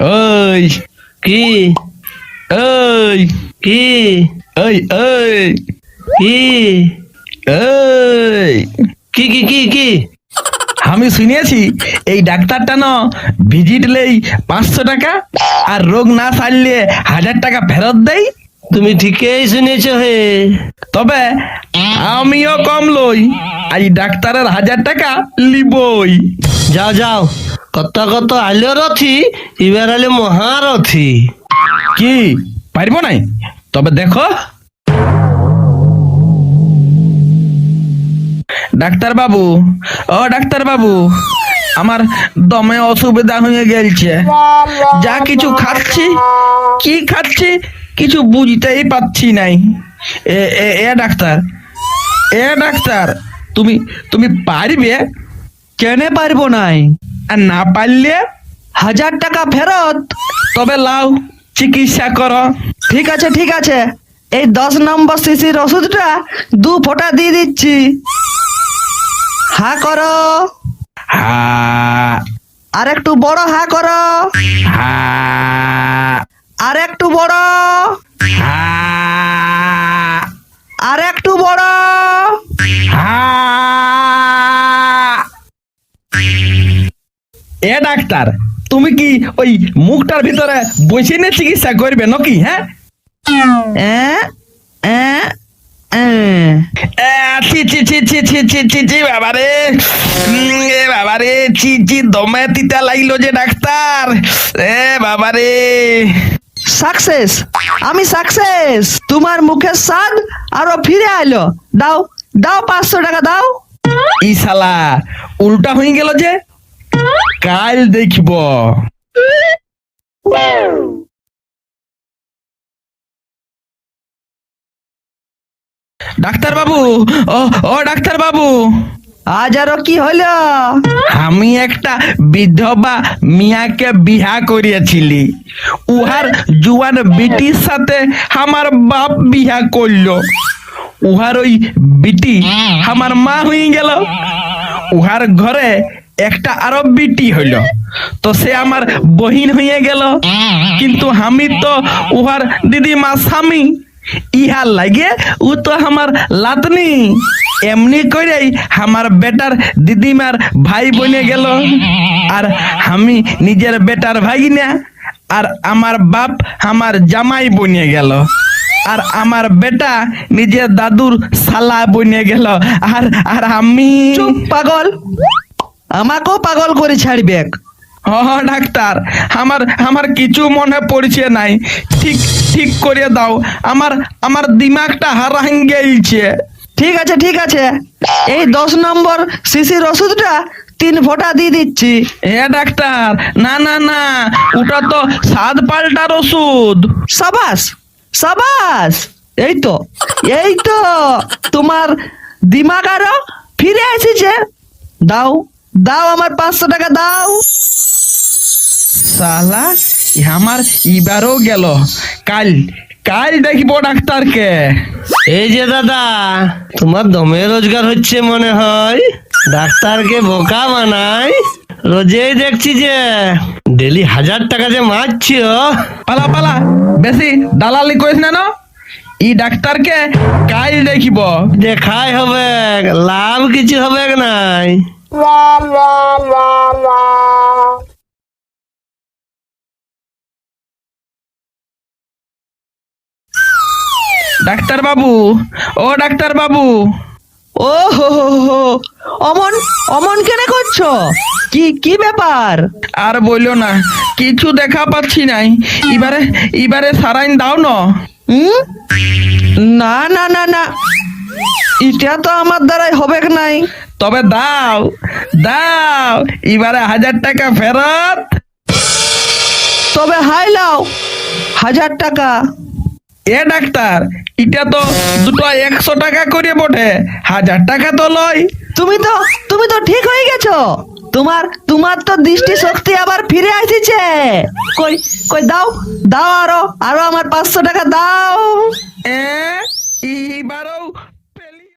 ওই কি ওই কি ওই ওই কি ওই কি কি কি কি আমি শুনেছি এই ডাক্তারটা না ভিজিট লেই 500 টাকা আর রোগ না সারলে 1000 টাকা ফেরত দেয়। তুমি ঠিকই শুনেছ হে। তবে আমিও কম লই, আজ ডাক্তারের 1000 টাকা লিবই। যাও যাও, কত কত আইলো রথি, এবার আলে মহারথি। কি পারবো নাই? তবে দেখো ডাক্তার বাবু, ও ডাক্তার বাবু, আমার দমে অসুবিধা হয়ে গেছে। যা কিছু খাচ্ছি, কি খাচ্ছি কিছু বুঝতেই পাচ্ছি নাই। এ এ এ ডাক্তার, এ ডাক্তার, তুমি তুমি পারবে? কেনে পারবো নাই? আর না পারলে 1000 টাকা ফেরত। তবে লাও চিকিৎসা করো। ঠিক আছে ঠিক আছে, এই 10 নম্বর শিশির ওষুধটা 2 ফোঁটা দিয়ে দিচ্ছি। হা করো, হা আর একটু বড় হা করো, হা আর একটু বড়, হা আর একটু বড়। হা। এ ডাক্তার, তুমি কি ওই মুখটার ভিতরে বসে নিয়ে চিকিৎসা করবে নাকি? হ্যাঁ এ, এ, এ। ছি ছি ছি ছি ছি ছি ছি ছি বাবারে, এ বাবারে, ছি ছি, দমে তিতা লাগলো যে ডাক্তার। এ বাবারে, সাকসেস, আমি সাকসেস। তোমার মুখের স্বাদ আরো ফিরে আইলো। দাও দাও, 500 টাকা দাও। ই শালা উল্টা হয়ে গেল যে। কাল দেখব। ডাক্তার বাবু, ও ও ডাক্তার বাবু, আজ আরো কি হলো? আমি একটা বিধবা মিয়াকে বিহা করিয়েছিলি, উহার জুয়ান বিটির সাথে আমার বাপ বিহা করলো। উহার ওই বিটি আমার মা হয়ে গেল। উহার ঘরে একটা আরো বিটি হইল, তো সে আমার বহিন হয়ে গেল। কিন্তু আমি তো উহার দিদিমা স্বামী, ইহার লাগে ও তো আমার লাতনি। এমনি করেই আমার বেটার দিদিমার ভাই বনে গেল, আর আমি নিজের বেটার ভাই না। আর আমার বাপ আমার জামাই বনে গেল, আর আমার বেটা নিজের দাদুর শালা বনে গেল। আর আর আমি চুপ পাগল, আমাকেও পাগল করে ছাড়বে। হ ডাক্তার, আমার আমার কিছু মনে পড়ছে নাই। ঠিক ঠিক করে দাও, আমার আমার দিমাগটা হারান গেলছে। ঠিক আছে ঠিক আছে, এই 10 নম্বর শিশির ওষুধটা 3 ফোঁটা দিয়ে দিচ্ছি। এ ডাক্তার, না না না, ওটা তো স্বাদ পাল্টার ওষুধ। সাবাস সাবাস, এই তো এই তো, তোমার দিমাগ আরো ফিরে এসেছে। দাও দাও, আমার 500 টাকা দাও। শালা আমার এবারও গেল। কাল কাল দেখবো ডাক্তারকে। এই যে দাদা, তোমার দমে রোজগার হচ্ছে মনে হয়, ডাক্তারকে বোকা বানাই। রোজেই দেখছি যে ডেলি 1000 টাকা যে মারছিও। পালা পালা, বেশি দালালি করিস না না। ই ডাক্তারকে কাল দেখিব। দেখাই হবে, লাভ কিছু হবে নাই। ডাক্তার বাবু, ও ডাক্তার বাবু, ও হো হো হো, অমন অমন কেন করছো? কি কি ব্যাপার? আর বললো না, কিছু দেখা পাচ্ছি নাই। এবারে এবারে সারাইন দাও না। হুম? না না না না, এটা তো আমার দ্বারাই হবে নাই। তবে দাও দাও, এবারে 1000 টাকা ফেরত। তবে হাই লাও 1000 টাকা। এ ডাক্তার, এটা তো দুটো 100 টাকা করে বটে, 1000 টাকা তো লয়। তুমি তো ঠিক হয়ে গেছো। তোমার তোমার তো দৃষ্টি শক্তি আবার ফিরে আসছে। কই কই দাও দাও, আরো আরো আমার 500 টাকা দাও। এবারও